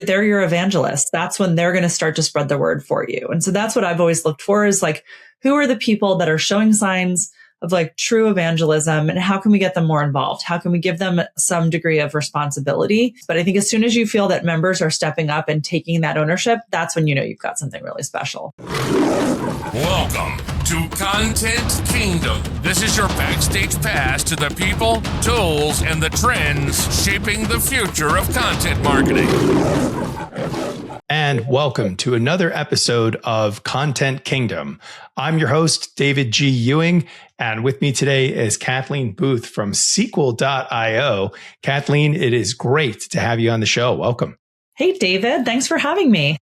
they're your evangelists. That's when they're going to start to spread the word for you. And so that's what I've always looked for is like, who are the people that are showing signs of like true evangelism, and how can we get them more involved? How can we give them some degree of responsibility? But I think as soon as you feel that members are stepping up and taking that ownership, that's when you know you've got something really special. Welcome to Content Kingdom. This is your backstage pass to the people, tools, and the trends shaping the future of content marketing. And welcome to another episode of Content Kingdom. I'm your host, David G. Ewing, and with me today is Kathleen Booth from Sequel.io. Kathleen, it is great to have you on the show. Welcome. Hey, David. Thanks for having me.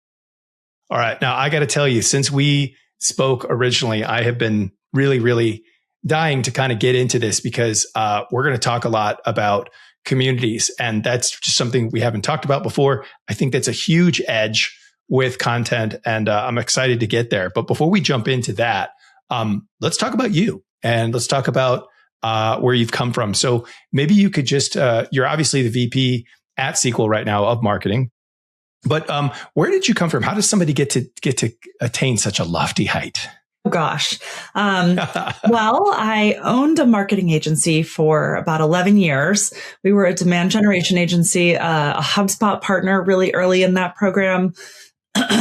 All right. Now, I got to tell you, since we spoke originally, I have been really dying to kind of get into this because we're going to talk a lot about communities. And that's just something we haven't talked about before. I think that's a huge edge with content, and I'm excited to get there. But before we jump into that, let's talk about you and let's talk about where you've come from. So maybe you could just, you're obviously the VP at Sequel right now of marketing, but where did you come from? How does somebody get to attain such a lofty height? Oh, gosh. Well, I owned a marketing agency for about 11 years. We were a demand generation agency, a HubSpot partner really early in that program.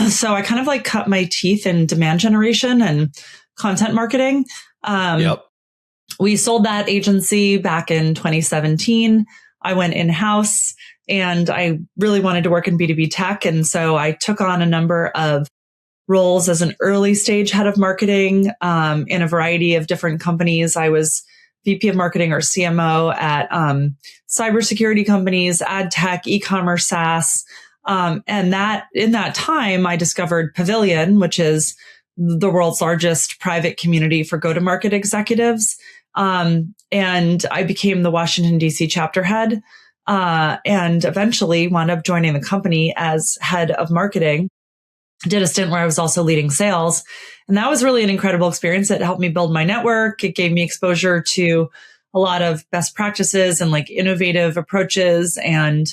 So I kind of like cut my teeth in demand generation and content marketing. We sold that agency back in 2017. I went in-house and I really wanted to work in B2B tech. And so I took on a number of roles as an early stage head of marketing in a variety of different companies. I was VP of marketing or CMO at cybersecurity companies, ad tech, e-commerce, SaaS. And that in that time, I discovered Pavilion, which is the world's largest private community for go-to-market executives. And I became the Washington, D.C. chapter head and eventually wound up joining the company as head of marketing. Did a stint where I was also leading sales. And that was really an incredible experience. It helped me build my network. It gave me exposure to a lot of best practices and like innovative approaches. And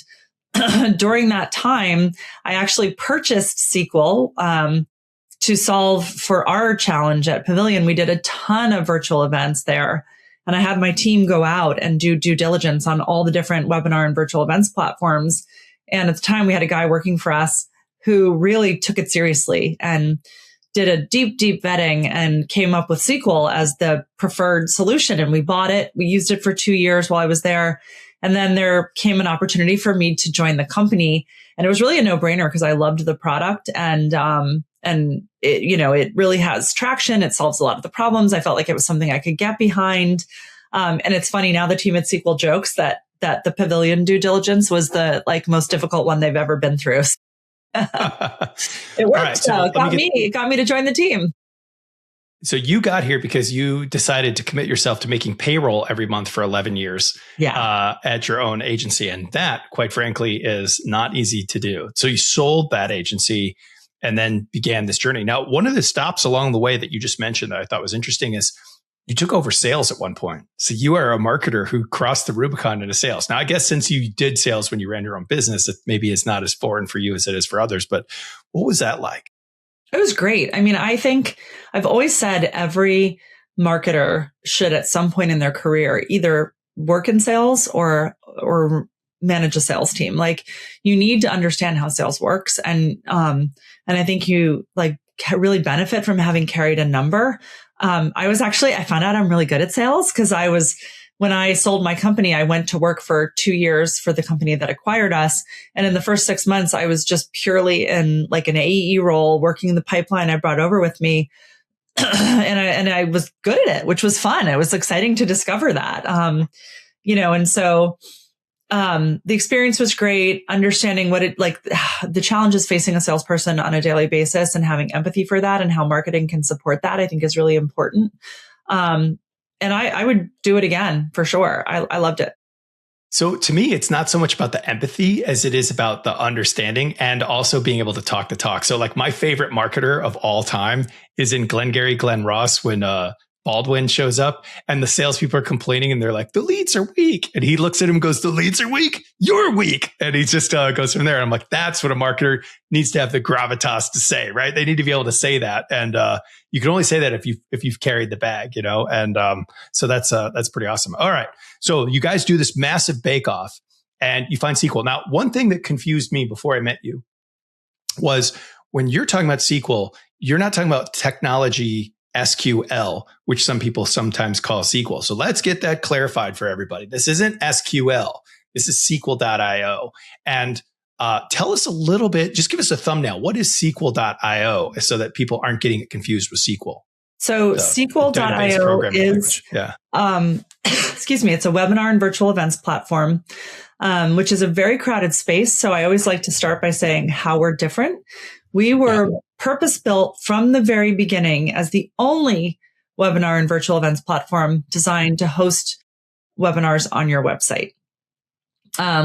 during that time, I actually purchased Sequel to solve for our challenge at Pavilion. We did a ton of virtual events there. And I had my team go out and do due diligence on all the different webinar and virtual events platforms. And at the time, we had a guy working for us who really took it seriously and did a deep vetting and came up with Sequel as the preferred solution. And we bought it. We used it for 2 years while I was there. And then there came an opportunity for me to join the company. And it was really a no-brainer because I loved the product and it, it really has traction. It solves a lot of the problems. I felt like it was something I could get behind. And it's funny now the team at Sequel jokes that the Pavilion due diligence was the most difficult one they've ever been through. It worked. Right, so it got me to join the team. So you got here because you decided to commit yourself to making payroll every month for 11 years at your own agency. And that, quite frankly, is not easy to do. So you sold that agency and then began this journey. Now, one of the stops along the way that you just mentioned that I thought was interesting is you took over sales at one point. So you are a marketer who crossed the Rubicon into sales. Now, I guess since you did sales when you ran your own business, it maybe is not as foreign for you as it is for others. But what was that like? It was great. I mean, I think I've always said every marketer should at some point in their career either work in sales or manage a sales team. Like you need to understand how sales works. And I think you really benefit from having carried a number. I found out I'm really good at sales because when I sold my company, I went to work for 2 years for the company that acquired us. And in the first 6 months, I was just purely in an AE role, working the pipeline I brought over with me. and I was good at it, which was fun. It was exciting to discover that, and so the experience was great. Understanding what the challenges facing a salesperson on a daily basis and having empathy for that and how marketing can support that, I think is really important. And I would do it again for sure. I loved it. So to me, it's not so much about the empathy as it is about the understanding and also being able to talk the talk. So my favorite marketer of all time is in Glengarry Glen Ross when Baldwin shows up and the salespeople are complaining and they're like, the leads are weak. And he looks at him and goes, the leads are weak. You're weak. And he just goes from there. And I'm like, that's what a marketer needs to have the gravitas to say, right? They need to be able to say that. And you can only say that if you've carried the bag, you know? And so that's pretty awesome. All right. So you guys do this massive bake off and you find SQL. Now, one thing that confused me before I met you was when you're talking about SQL, you're not talking about technology SQL, which some people sometimes call SQL. So let's get that clarified for everybody. This isn't SQL. This is SQL.io. And tell us a little bit, just give us a thumbnail. What is SQL.io so that people aren't getting it confused with SQL? So SQL.io is, excuse me, it's a webinar and virtual events platform, which is a very crowded space. So I always like to start by saying how we're different. We were purpose-built from the very beginning as the only webinar and virtual events platform designed to host webinars on your website.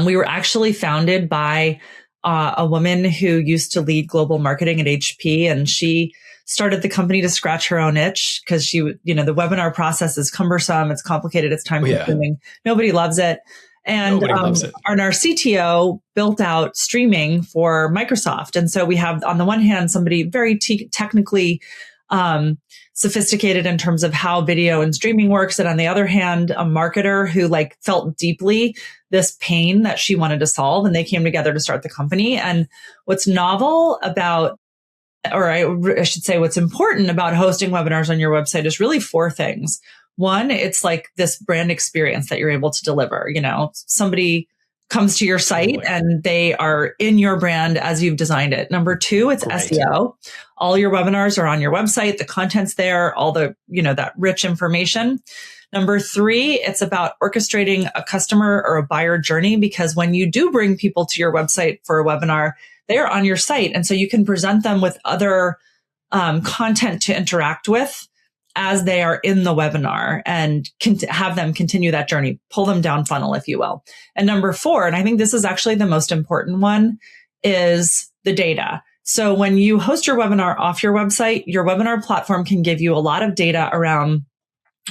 We were actually founded by a woman who used to lead global marketing at HP, and she started the company to scratch her own itch because she, the webinar process is cumbersome, it's complicated, it's time-consuming. Nobody loves it. And our CTO built out streaming for Microsoft. And so we have, on the one hand, somebody very technically sophisticated in terms of how video and streaming works. And on the other hand, a marketer who felt deeply this pain that she wanted to solve. And they came together to start the company. And what's novel about, or I should say what's important about hosting webinars on your website is really four things. One, it's like this brand experience that you're able to deliver. somebody comes to your site and they are in your brand as you've designed it. Number two, it's SEO. All your webinars are on your website. The content's there, all the, that rich information. Number three, it's about orchestrating a customer or a buyer journey, because when you do bring people to your website for a webinar, they are on your site. And so you can present them with other content to interact with as they are in the webinar and have them continue that journey, pull them down funnel, if you will. And number four, and I think this is actually the most important one, is the data. So when you host your webinar off your website, your webinar platform can give you a lot of data around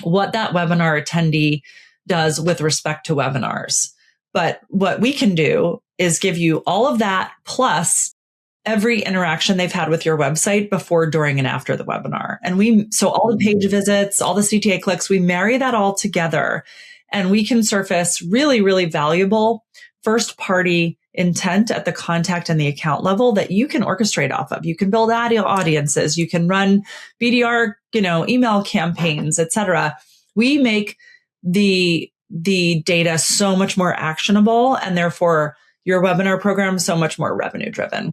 what that webinar attendee does with respect to webinars. But what we can do is give you all of that plus every interaction they've had with your website before, during, and after the webinar. And so all the page visits, all the CTA clicks, we marry that all together and we can surface really, really valuable first party intent at the contact and the account level that you can orchestrate off of. You can build audiences, you can run BDR, email campaigns, etc. We make the data so much more actionable and therefore your webinar program so much more revenue driven.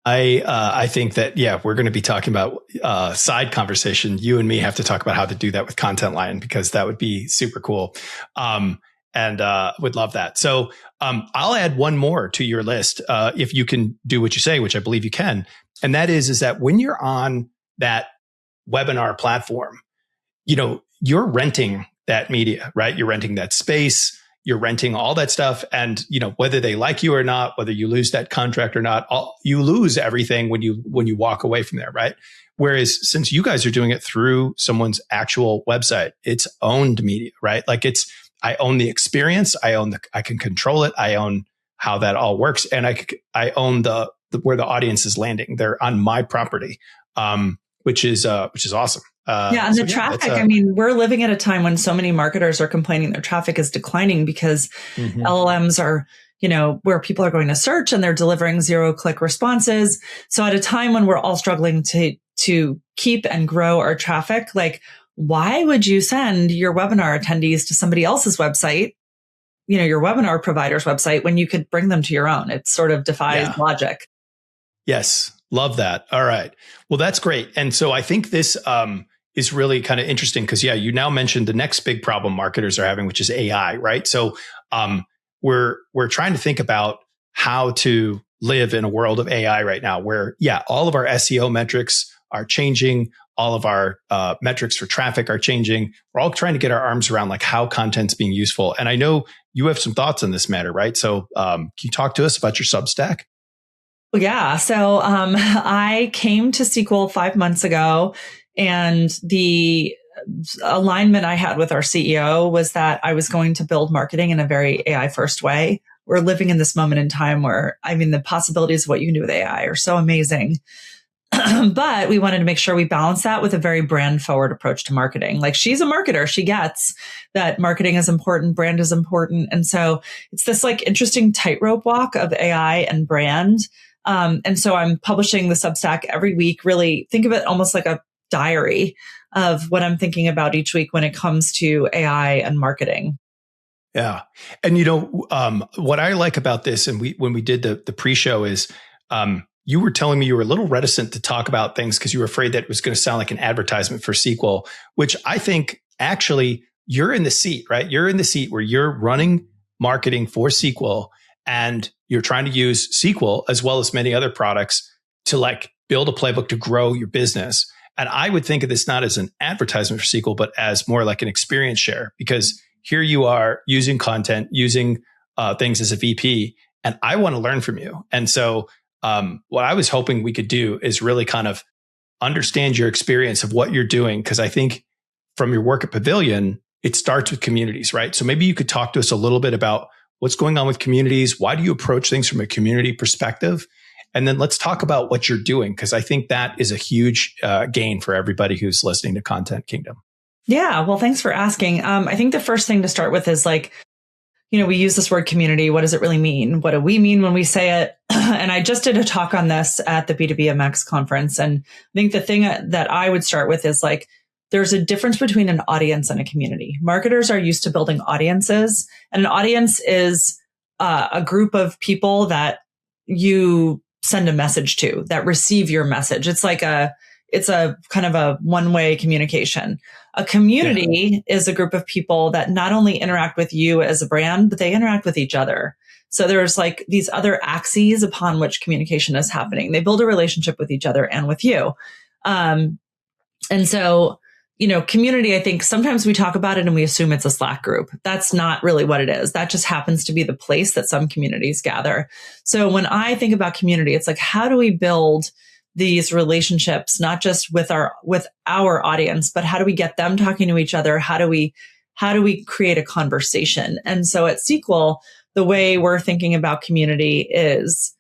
I think that, we're going to be talking about side conversation. You and me have to talk about how to do that with Content Line, because that would be super cool. And would love that. So I'll add one more to your list if you can do what you say, which I believe you can. And that is that when you're on that webinar platform, you're renting that media, right? You're renting that space. You're renting all that stuff. And, whether they like you or not, whether you lose that contract or not, you lose everything when you walk away from there, right? Whereas since you guys are doing it through someone's actual website, it's owned media, right? I own the experience. I can control it. I own how that all works. And I own the where the audience is landing. They're on my property, which is awesome. And the traffic, we're living at a time when so many marketers are complaining their traffic is declining because LLMs are, where people are going to search and they're delivering 0-click responses. So at a time when we're all struggling to keep and grow our traffic, why would you send your webinar attendees to somebody else's website, your webinar provider's website, when you could bring them to your own? It sort of defies logic. Yes. Love that. All right. Well, that's great. And so I think this is really kind of interesting because, you now mentioned the next big problem marketers are having, which is AI, right? So we're trying to think about how to live in a world of AI right now where, all of our SEO metrics are changing. All of our metrics for traffic are changing. We're all trying to get our arms around how content's being useful. And I know you have some thoughts on this matter, right? So can you talk to us about your Substack? Yeah. So I came to SQL 5 months ago, and the alignment I had with our CEO was that I was going to build marketing in a very AI first way. We're living in this moment in time where, the possibilities of what you can do with AI are so amazing. But we wanted to make sure we balance that with a very brand forward approach to marketing. Like, she's a marketer. She gets that marketing is important, brand is important. And so it's this like interesting tightrope walk of AI and brand. And so I'm publishing the Substack every week. Really think of it almost like a diary of what I'm thinking about each week when it comes to AI and marketing. Yeah. And what I like about this, and when we did the pre-show is, you were telling me you were a little reticent to talk about things because you were afraid that it was going to sound like an advertisement for SQL, which I think actually you're in the seat, right? You're in the seat where you're running marketing for SQL and you're trying to use SQL as well as many other products to like build a playbook to grow your business. And I would think of this not as an advertisement for SQL, but as more like an experience share, because here you are using content, using things as a VP, and I want to learn from you. And so what I was hoping we could do is really kind of understand your experience of what you're doing. Because I think from your work at Pavilion, it starts with communities, right? So maybe you could talk to us a little bit about what's going on with communities. Why do you approach things from a community perspective? And then let's talk about what you're doing, because I think that is a huge gain for everybody who's listening to Content Kingdom. Yeah. Well, thanks for asking. I think the first thing to start with is like, we use this word community. What does it really mean? What do we mean when we say it? And I just did a talk on this at the B2B MX conference. And I think the thing that I would start with is like, there's a difference between an audience and a community. Marketers are used to building audiences, and an audience is a group of people that you send a message to, that receive your message. It's a kind of a one-way communication. A community is a group of people that not only interact with you as a brand, but they interact with each other. So there's like these other axes upon which communication is happening. They build a relationship with each other and with you. And so, community, I think sometimes we talk about it and we assume it's a Slack group. That's not really what it is. That just happens to be the place that some communities gather. So when I think about community, it's like, how do we build these relationships, not just with our audience, but how do we get them talking to each other? How do we create a conversation? And so at SQL, the way we're thinking about community is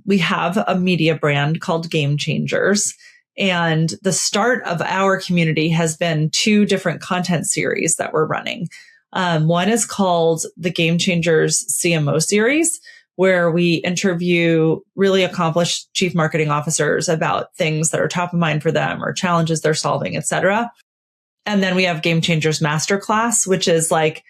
we have a media brand called Game Changers. And the start of our community has been 2 different content series that we're running. One is called the Game Changers CMO series, where we interview really accomplished chief marketing officers about things that are top of mind for them or challenges they're solving, et cetera. And then we have Game Changers Masterclass, which is like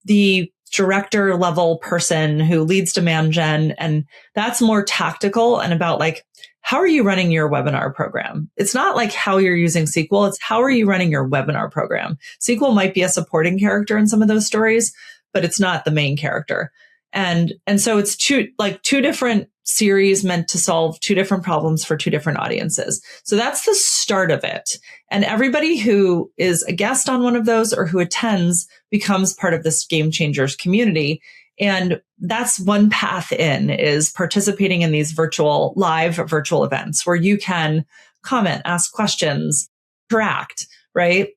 the director level person who leads demand gen. And that's more tactical and about like, how are you running your webinar program? It's not like how you're using SQL. It's how are you running your webinar program? SQL might be a supporting character in some of those stories, but it's not the main character. And so it's two different series meant to solve 2 different problems for 2 different audiences. So that's the start of it. And everybody who is a guest on one of those or who attends becomes part of this Game Changers community. And that's one path in, is participating in these live virtual events where you can comment, ask questions, interact, right?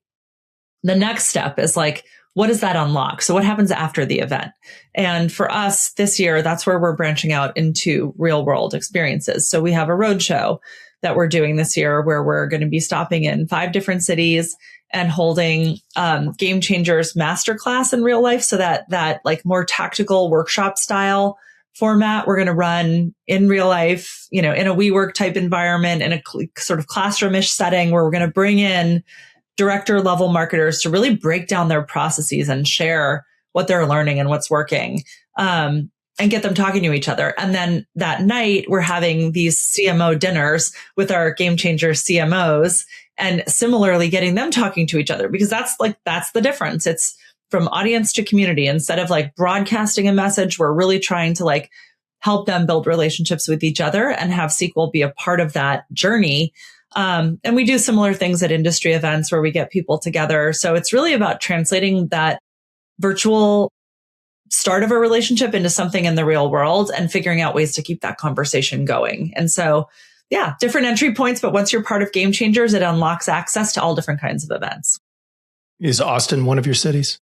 The next step is like, what does that unlock? So what happens after the event? And for us this year, that's where we're branching out into real world experiences. So we have a roadshow that we're doing this year where we're going to be stopping in 5 different cities and holding Game Changers Masterclass in real life. So that like more tactical workshop style format, we're going to run in real life, in a WeWork type environment, in a sort of classroom-ish setting where we're going to bring in director level marketers to really break down their processes and share what they're learning and what's working, and get them talking to each other. And then that night we're having these CMO dinners with our Game Changer CMOs, and similarly getting them talking to each other, because that's the difference. It's from audience to community. Instead of like broadcasting a message, we're really trying to like help them build relationships with each other and have SQL be a part of that journey. And we do similar things at industry events where we get people together. So it's really about translating that virtual start of a relationship into something in the real world and figuring out ways to keep that conversation going. And so, yeah, different entry points. But once you're part of Game Changers, it unlocks access to all different kinds of events. Is Austin one of your cities?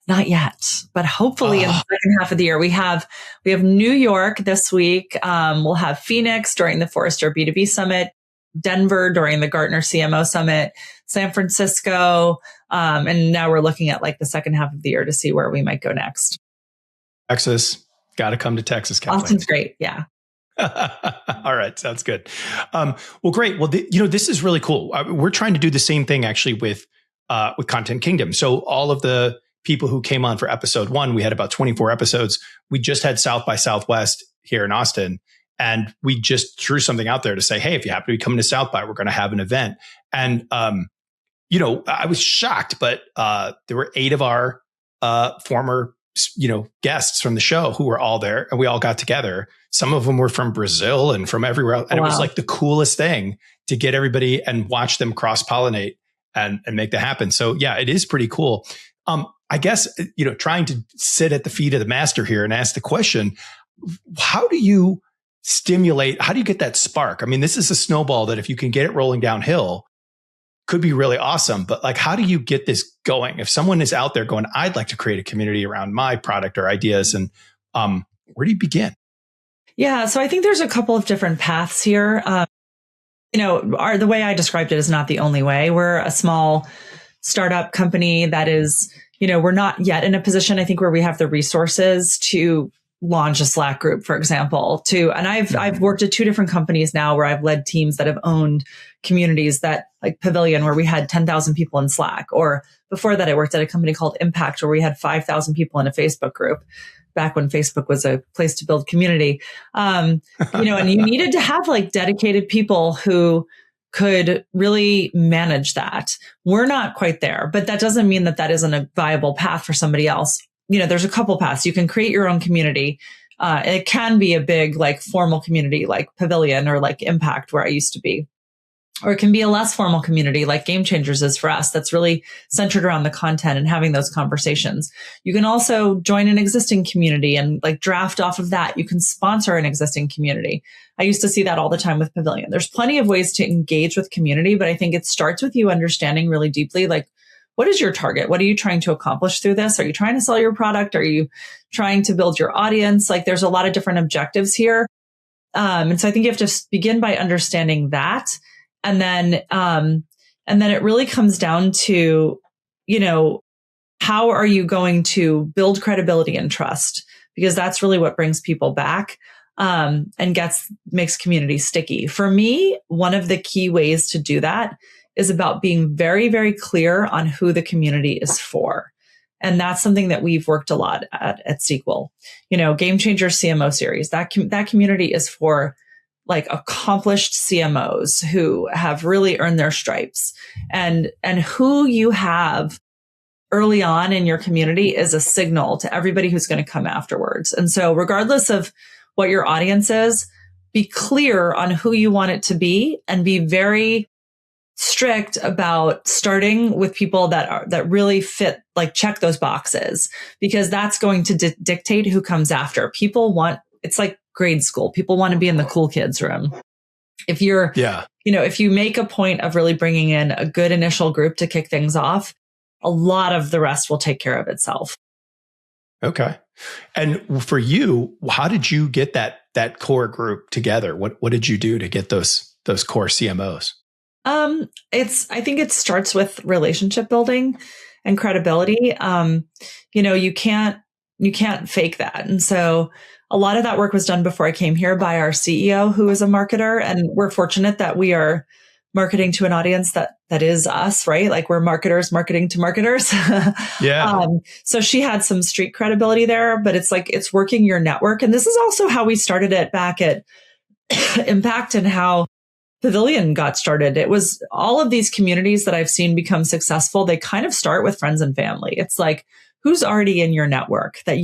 Not yet, but hopefully in the second half of the year, we have New York this week. We'll have Phoenix during the Forrester B2B Summit, Denver during the Gartner CMO Summit, San Francisco. And now we're looking at like the second half of the year to see where we might go next. Texas. Got to come to Texas, Kathleen. Austin's great. Yeah. All right. Sounds good. Well, great. Well, this is really cool. We're trying to do the same thing actually with Content Kingdom. So all of the people who came on for episode 1, we had about 24 episodes. We just had South by Southwest here in Austin. And we just threw something out there to say, hey, if you happen to be coming to South by, we're going to have an event. And, I was shocked, but there were 8 of our former, guests from the show who were all there, and we all got together. Some of them were from Brazil and from everywhere else. And It was like the coolest thing to get everybody and watch them cross-pollinate and make that happen. So yeah, it is pretty cool. I guess, trying to sit at the feet of the master here and ask the question, how do you get that spark? I mean, this is a snowball that if you can get it rolling downhill, could be really awesome. But like, how do you get this going? If someone is out there going, I'd like to create a community around my product or ideas, and where do you begin? Yeah. So I think there's a couple of different paths here. The way I described it is not the only way. We're a small startup company that is, we're not yet in a position, I think, where we have the resources to launch a Slack group, for example, and I've worked at 2 different companies now where I've led teams that have owned communities that like Pavilion, where we had 10,000 people in Slack. Or before that, I worked at a company called Impact, where we had 5,000 people in a Facebook group back when Facebook was a place to build community. And you needed to have like dedicated people who could really manage that. We're not quite there, but that doesn't mean that isn't a viable path for somebody else. There's a couple paths. You can create your own community. It can be a big, like formal community like Pavilion or like Impact, where I used to be. Or it can be a less formal community like Game Changers is for us. That's really centered around the content and having those conversations. You can also join an existing community and like draft off of that. You can sponsor an existing community. I used to see that all the time with Pavilion. There's plenty of ways to engage with community, but I think it starts with you understanding really deeply, like, what is your target? What are you trying to accomplish through this? Are you trying to sell your product? Are you trying to build your audience? Like, there's a lot of different objectives here. And so I think you have to begin by understanding that. And then it really comes down to, how are you going to build credibility and trust? Because that's really what brings people back, and makes community sticky. For me, one of the key ways to do that is about being very, very clear on who the community is for. And that's something that we've worked a lot at Sequel. Game Changer CMO series, that community is for like accomplished CMOs who have really earned their stripes, and who you have early on in your community is a signal to everybody who's going to come afterwards. And so regardless of what your audience is, be clear on who you want it to be, and be very strict about starting with people that really fit, like check those boxes, because that's going to dictate who comes after. It's like grade school. People want to be in the cool kids room. If if you make a point of really bringing in a good initial group to kick things off, a lot of the rest will take care of itself. Okay. And for you, how did you get that core group together? What did you do to get those core CMOs? I think it starts with relationship building and credibility. You can't fake that. And so a lot of that work was done before I came here by our CEO, who is a marketer. And we're fortunate that we are marketing to an audience that is us, right? Like, we're marketers marketing to marketers. Yeah. So she had some street credibility there, but it's working your network. And this is also how we started it back at Impact, and how Pavilion got started. It was all of these communities that I've seen become successful. They kind of start with friends and family. It's like, who's already in your network that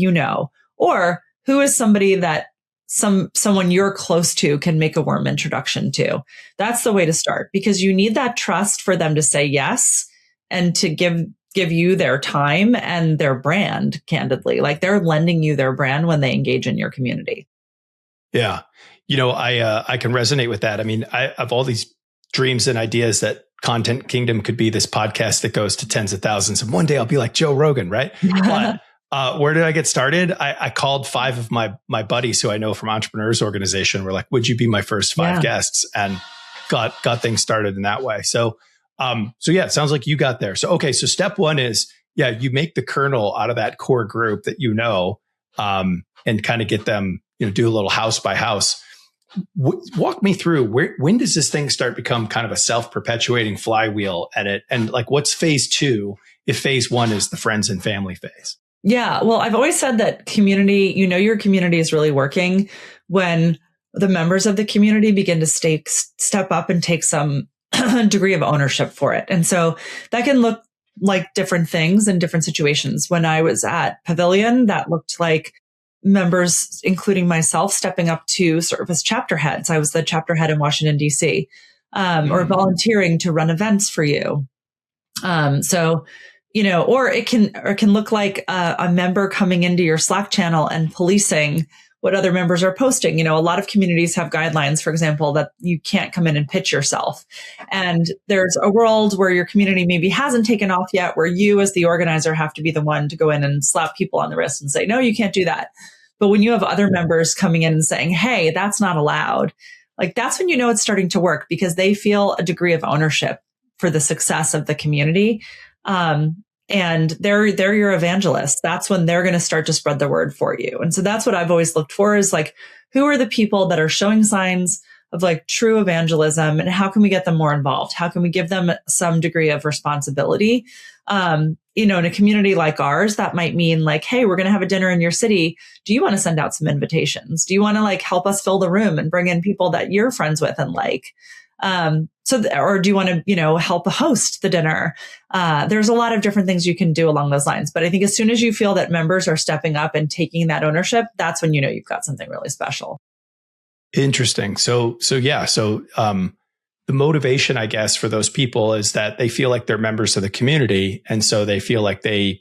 or who is somebody that someone you're close to can make a warm introduction to. That's the way to start, because you need that trust for them to say yes and to give you their time and their brand, candidly. Like, they're lending you their brand when they engage in your community. Yeah. I can resonate with that. I mean, I have all these dreams and ideas that Content Kingdom could be this podcast that goes to tens of thousands. And one day I'll be like Joe Rogan, right? But where did I get started? I called 5 of my buddies who I know from Entrepreneurs Organization. We're like, would you be my first 5 guests? And got things started in that way. So yeah, it sounds like you got there. So, okay. So step 1 is, you make the kernel out of that core group that and kind of get them, do a little house by house. Walk me through when does this thing start become kind of a self-perpetuating flywheel and like what's phase 2 if phase 1 is the friends and family phase? Yeah. Well, I've always said that community, your community is really working when the members of the community begin to step up and take some degree of ownership for it. And so that can look like different things in different situations. When I was at Pavilion, that looked like members, including myself, stepping up to serve as chapter heads. I was the chapter head in Washington, D.C., or volunteering to run events for you. Or it can look like a member coming into your Slack channel and policing what other members are posting. A lot of communities have guidelines, for example, that you can't come in and pitch yourself. And there's a world where your community maybe hasn't taken off yet, where you as the organizer have to be the one to go in and slap people on the wrist and say, no, you can't do that. But when you have other members coming in and saying, hey, that's not allowed, like that's when it's starting to work because they feel a degree of ownership for the success of the community. And they're your evangelists. That's when they're going to start to spread the word for you. And so that's what I've always looked for is like, who are the people that are showing signs of like true evangelism and how can we get them more involved? How can we give them some degree of responsibility? In a community like ours, that might mean like, hey, we're going to have a dinner in your city. Do you want to send out some invitations? Do you want to like help us fill the room and bring in people that you're friends with and like? Or do you want to, help host the dinner? There's a lot of different things you can do along those lines. But I think as soon as you feel that members are stepping up and taking that ownership, that's when you've got something really special. Interesting. So the motivation, I guess, for those people is that they feel like they're members of the community. And so they feel like they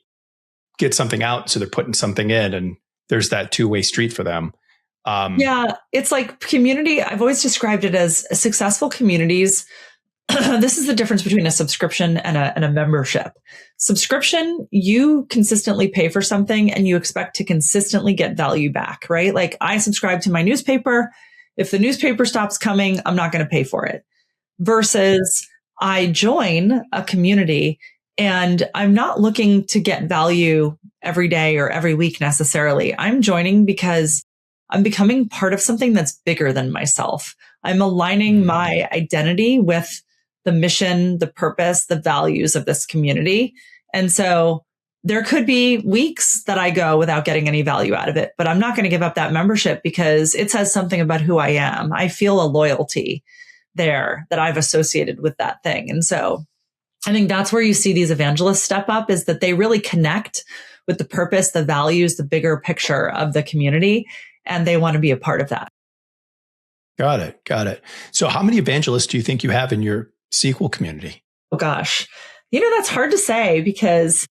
get something out. So they're putting something in and there's that two-way street for them. It's like community. I've always described it as successful communities. This is the difference between a subscription and a membership. Subscription, you consistently pay for something and you expect to consistently get value back, right? Like I subscribe to my newspaper. If the newspaper stops coming, I'm not going to pay for it. Versus I join a community and I'm not looking to get value every day or every week necessarily. I'm joining because I'm becoming part of something that's bigger than myself. I'm aligning my identity with the mission, the purpose, the values of this community. And so there could be weeks that I go without getting any value out of it, but I'm not going to give up that membership because it says something about who I am. I feel a loyalty there that I've associated with that thing. And so I think that's where you see these evangelists step up, is that they really connect with the purpose, the values, the bigger picture of the community, and they want to be a part of that. Got it. So how many evangelists do you think you have in your sequel community? Oh gosh, that's hard to say because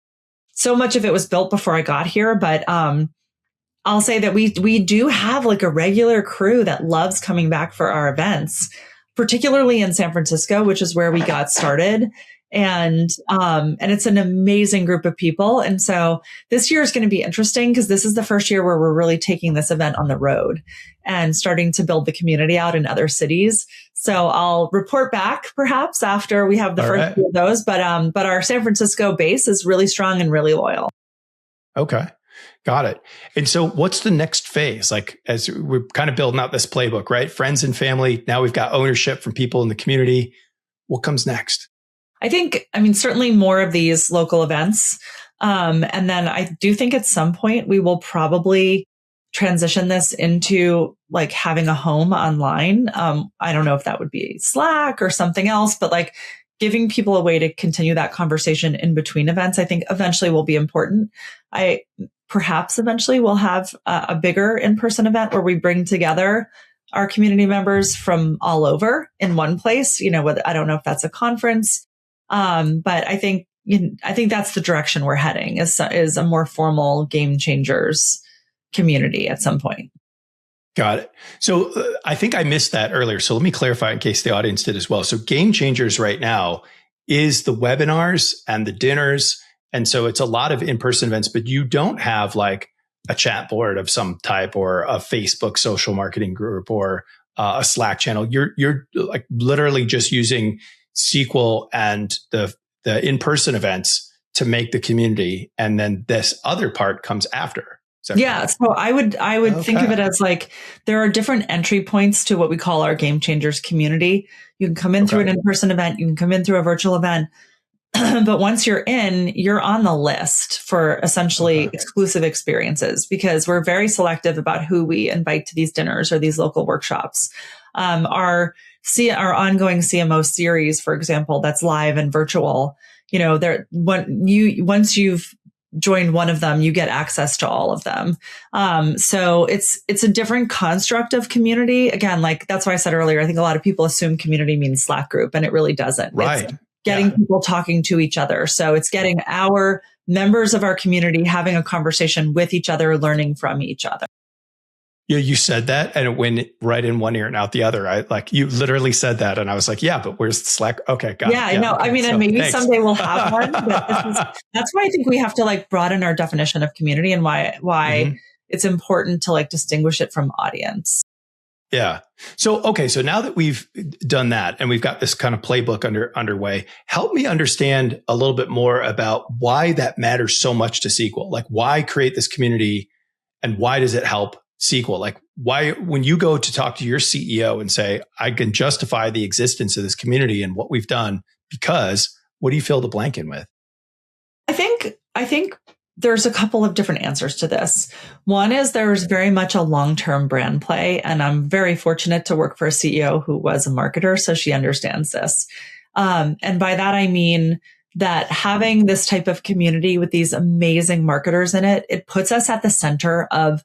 so much of it was built before I got here, but I'll say that we do have like a regular crew that loves coming back for our events, particularly in San Francisco, which is where we got started. And it's an amazing group of people. And so this year is going to be interesting because this is the first year where we're really taking this event on the road and starting to build the community out in other cities. So I'll report back perhaps after we have the first few of those. But our San Francisco base is really strong and really loyal. Okay. Got it. And so what's the next phase? Like as we're kind of building out this playbook, right? Friends and family. Now we've got ownership from people in the community. What comes next? Certainly more of these local events. And then I do think at some point we will probably transition this into like having a home online. I don't know if that would be Slack or something else, but like giving people a way to continue that conversation in between events, I think eventually will be important. Perhaps eventually we'll have a bigger in-person event where we bring together our community members from all over in one place. I don't know if that's a conference. But I think that's the direction we're heading is a more formal Game Changers community at some point. Got it. So I think I missed that earlier. So let me clarify in case the audience did as well. So Game Changers right now is the webinars and the dinners. And so it's a lot of in-person events, but you don't have like a chat board of some type or a Facebook social marketing group or a Slack channel. You're like literally just using SQL and the in-person events to make the community. And then this other part comes after. Yeah. So I would think of it as like, there are different entry points to what we call our Game Changers community. You can come in through an in-person event. You can come in through a virtual event. But once you're in, you're on the list for essentially exclusive experiences, because we're very selective about who we invite to these dinners or these local workshops. Our ongoing CMO series, for example, that's live and virtual, once you've joined one of them, you get access to all of them. So it's a different construct of community. Again, like that's why I said earlier, I think a lot of people assume community means Slack group, and it really doesn't. Right. It's getting people talking to each other. So it's getting our members of our community having a conversation with each other, learning from each other. Yeah, you said that and it went right in one ear and out the other. You literally said that. And I was like, yeah, but where's the Slack? Okay, got it. Yeah, I know. Okay, I mean, and maybe someday we'll have one, but that's why I think we have to like broaden our definition of community and why it's important to like distinguish it from audience. Yeah. So now that we've done that and we've got this kind of playbook underway, help me understand a little bit more about why that matters so much to SQL. Like why create this community and why does it help SQL? Like why, when you go to talk to your CEO and say, I can justify the existence of this community and what we've done, because what do you fill the blank in with? I think there's a couple of different answers to this. One is there's very much a long-term brand play, and I'm very fortunate to work for a CEO who was a marketer, so she understands this. And by that, I mean that having this type of community with these amazing marketers in it, it puts us at the center of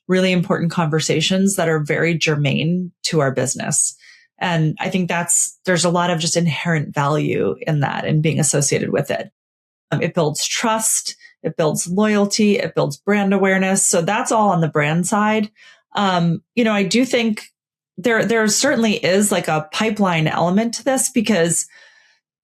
really important conversations that are very germane to our business. And I think there's a lot of just inherent value in that and being associated with it. It builds trust. It builds loyalty. It builds brand awareness. So that's all on the brand side. I do think there certainly is like a pipeline element to this because,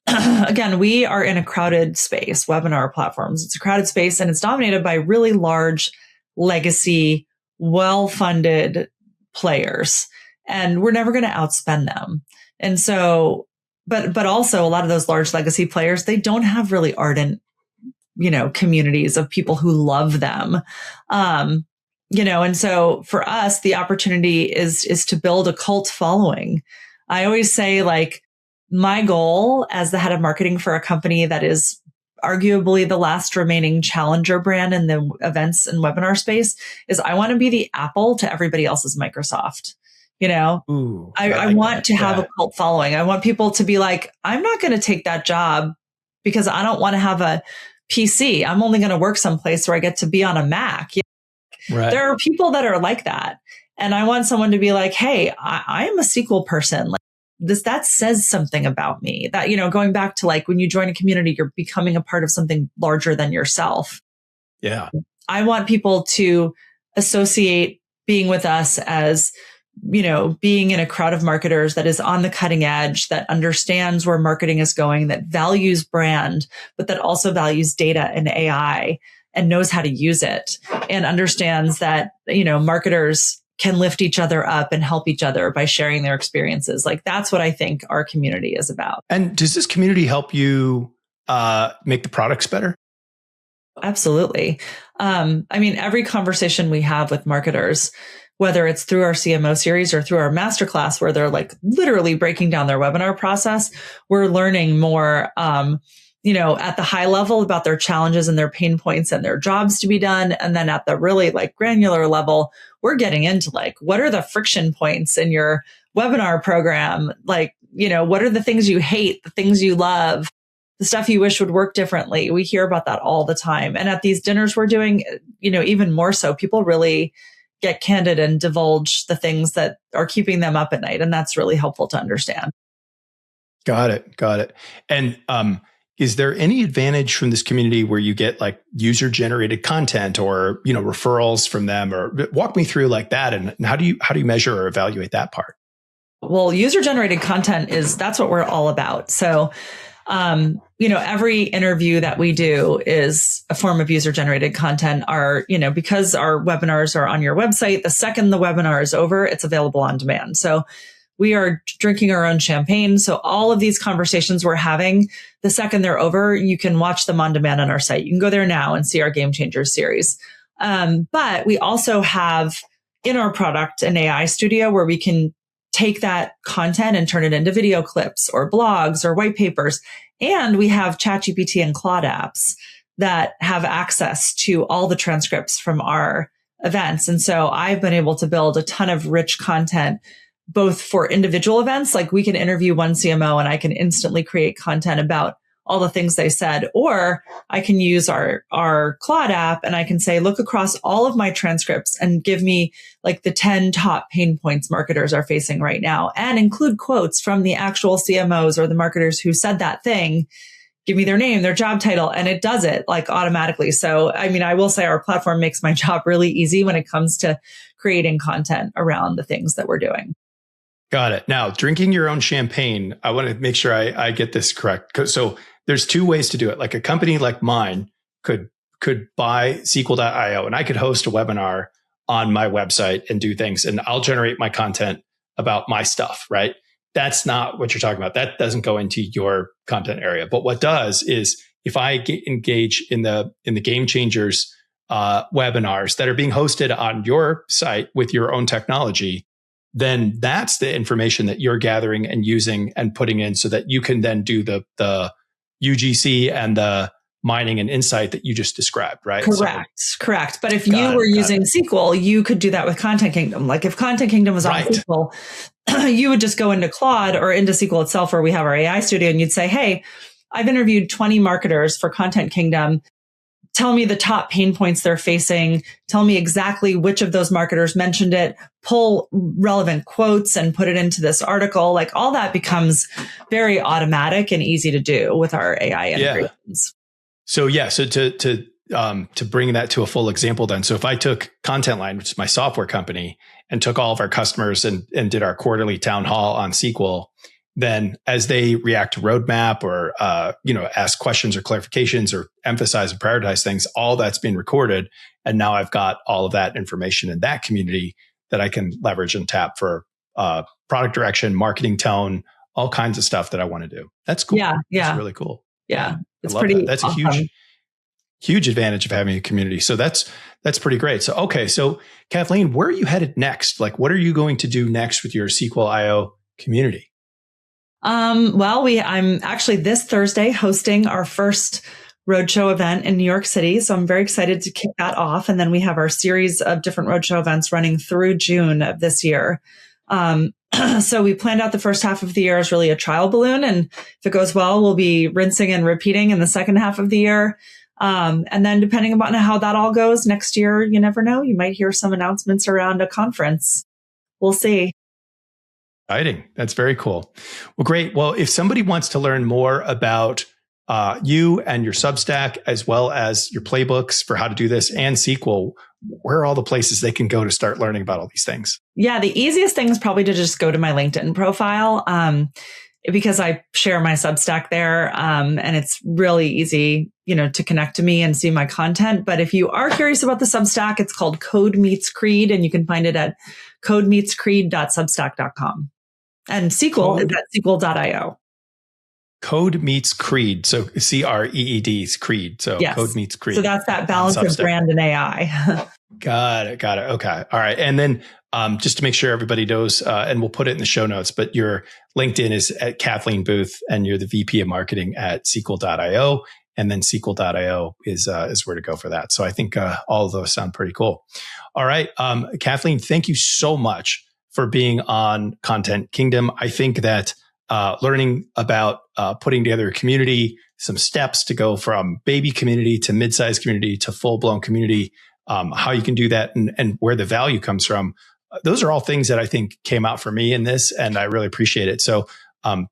again, we are in a crowded space, webinar platforms. It's a crowded space and it's dominated by really large legacy, well-funded players. And we're never going to outspend them. And so, but also a lot of those large legacy players, they don't have really ardent communities of people who love them. And so for us, the opportunity is to build a cult following. I always say like my goal as the head of marketing for a company that is arguably the last remaining challenger brand in the events and webinar space is I want to be the Apple to everybody else's Microsoft. I want to have a cult following. I want people to be like, I'm not going to take that job because I don't want to have a PC. I'm only going to work someplace where I get to be on a Mac. Right. There are people that are like that. And I want someone to be like, hey, I am a SQL person. Like that says something about me that, going back to like when you join a community, you're becoming a part of something larger than yourself. Yeah. I want people to associate being with us as, being in a crowd of marketers that is on the cutting edge, that understands where marketing is going, that values brand, but that also values data and AI and knows how to use it and understands that, marketers can lift each other up and help each other by sharing their experiences. Like that's what I think our community is about. And does this community help you make the products better? Absolutely. Every conversation we have with marketers, whether it's through our CMO series or through our masterclass, where they're like literally breaking down their webinar process, we're learning more, at the high level about their challenges and their pain points and their jobs to be done. And then at the really like granular level, we're getting into like, what are the friction points in your webinar program? Like, what are the things you hate, the things you love, the stuff you wish would work differently? We hear about that all the time. And at these dinners we're doing, even more so, people really get candid and divulge the things that are keeping them up at night. And that's really helpful to understand. Got it. And is there any advantage from this community where you get like user generated content or, referrals from them, or walk me through like that? And how do you measure or evaluate that part? Well, user generated content that's what we're all about. So Every interview that we do is a form of user generated content. Because our webinars are on your website, the second the webinar is over, it's available on demand. So we are drinking our own champagne. So all of these conversations we're having, the second they're over, you can watch them on demand on our site. You can go there now and see our Game Changers series. But we also have in our product an AI studio where we can take that content and turn it into video clips or blogs or white papers. And we have ChatGPT and Claude apps that have access to all the transcripts from our events. And so I've been able to build a ton of rich content, both for individual events, like we can interview one CMO and I can instantly create content about all the things they said, or I can use our Claude app and I can say, look across all of my transcripts and give me like the 10 top pain points marketers are facing right now and include quotes from the actual CMOs or the marketers who said that thing. Give me their name, their job title, and it does it like automatically. So, I will say our platform makes my job really easy when it comes to creating content around the things that we're doing. Got it. Now, drinking your own champagne, I want to make sure I get this correct. So there's two ways to do it. Like a company like mine could buy SQL.io and I could host a webinar on my website and do things and I'll generate my content about my stuff, right? That's not what you're talking about. That doesn't go into your content area. But what does is if I engage in the Game Changers webinars that are being hosted on your site with your own technology, then that's the information that you're gathering and using and putting in so that you can then do the UGC and the mining and insight that you just described, right? Correct. But if you were using SQL, you could do that with Content Kingdom. Like if Content Kingdom was on SQL, you would just go into Claude or into SQL itself where we have our AI studio and you'd say, hey, I've interviewed 20 marketers for Content Kingdom. Tell me the top pain points they're facing. Tell me exactly which of those marketers mentioned it. Pull relevant quotes and put it into this article. Like all that becomes very automatic and easy to do with our AI integrations. So to bring that to a full example then. So if I took Content Line, which is my software company, and took all of our customers and did our quarterly town hall on SQL, then as they react to roadmap or, ask questions or clarifications or emphasize and prioritize things, all that's being recorded. And now I've got all of that information in that community that I can leverage and tap for product direction, marketing tone, all kinds of stuff that I want to do. That's cool. Yeah. That's really cool. Yeah. It's pretty that. That's awesome. a huge advantage of having a community. So that's pretty great. So, okay. So Kathleen, where are you headed next? Like, what are you going to do next with your SQL.io community? I'm actually this Thursday hosting our first roadshow event in New York City. So I'm very excited to kick that off. And then we have our series of different roadshow events running through June of this year. So we planned out the first half of the year as really a trial balloon. And if it goes well, we'll be rinsing and repeating in the second half of the year. And then depending upon how that all goes next year, you never know, you might hear some announcements around a conference. We'll see. Exciting. That's very cool. Well, great. Well, if somebody wants to learn more about you and your Substack, as well as your playbooks for how to do this and SQL, where are all the places they can go to start learning about all these things? Yeah, the easiest thing is probably to just go to my LinkedIn profile because I share my Substack there and it's really easy, to connect to me and see my content. But if you are curious about the Substack, it's called Code Meets Creed and you can find it at codemeetscreed.substack.com. And SQL is at SQL.io. Code Meets Creed. So CREED is Creed. So yes. Code Meets Creed. So that's that balance of brand and AI. Got it. Okay. All right. And then just to make sure everybody knows, and we'll put it in the show notes, but your LinkedIn is at Kathleen Booth and you're the VP of marketing at SQL.io. And then SQL.io is where to go for that. So I think all of those sound pretty cool. All right. Kathleen, thank you so much for being on Content Kingdom. I think that learning about putting together a community, some steps to go from baby community to mid-sized community to full-blown community, how you can do that and where the value comes from. Those are all things that I think came out for me in this, and I really appreciate it. So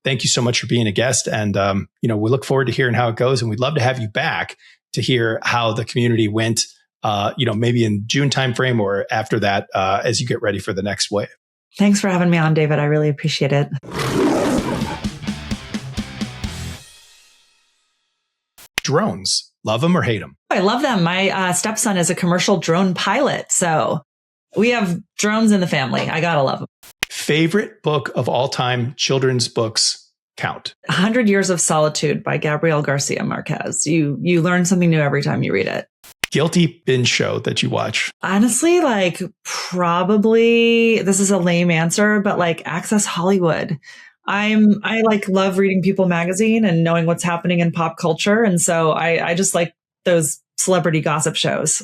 thank you so much for being a guest. And, we look forward to hearing how it goes. And we'd love to have you back to hear how the community went, maybe in June timeframe or after that, as you get ready for the next wave. Thanks for having me on, David. I really appreciate it. drones. Love them or hate them? I love them. My stepson is a commercial drone pilot. So we have drones in the family. I gotta love them. Favorite book of all time, children's books count? 100 Years of Solitude by Gabriel Garcia Marquez. You learn something new every time you read it. Guilty binge show that you watch? Honestly, like probably, this is a lame answer, but like Access Hollywood. I like love reading People magazine and knowing what's happening in pop culture. And so I just like those celebrity gossip shows.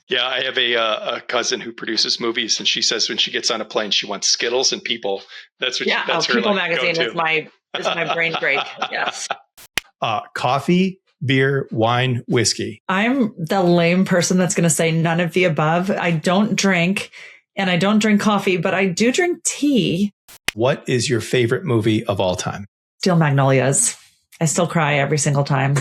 Yeah, I have a cousin who produces movies, and she says when she gets on a plane, she wants Skittles and People. That's what. That's her People like, magazine go-to. is my brain break. Yes. Coffee, beer, wine, whiskey. I'm the lame person that's going to say none of the above. I don't drink, and I don't drink coffee, but I do drink tea. What is your favorite movie of all time? Steel Magnolias. I still cry every single time.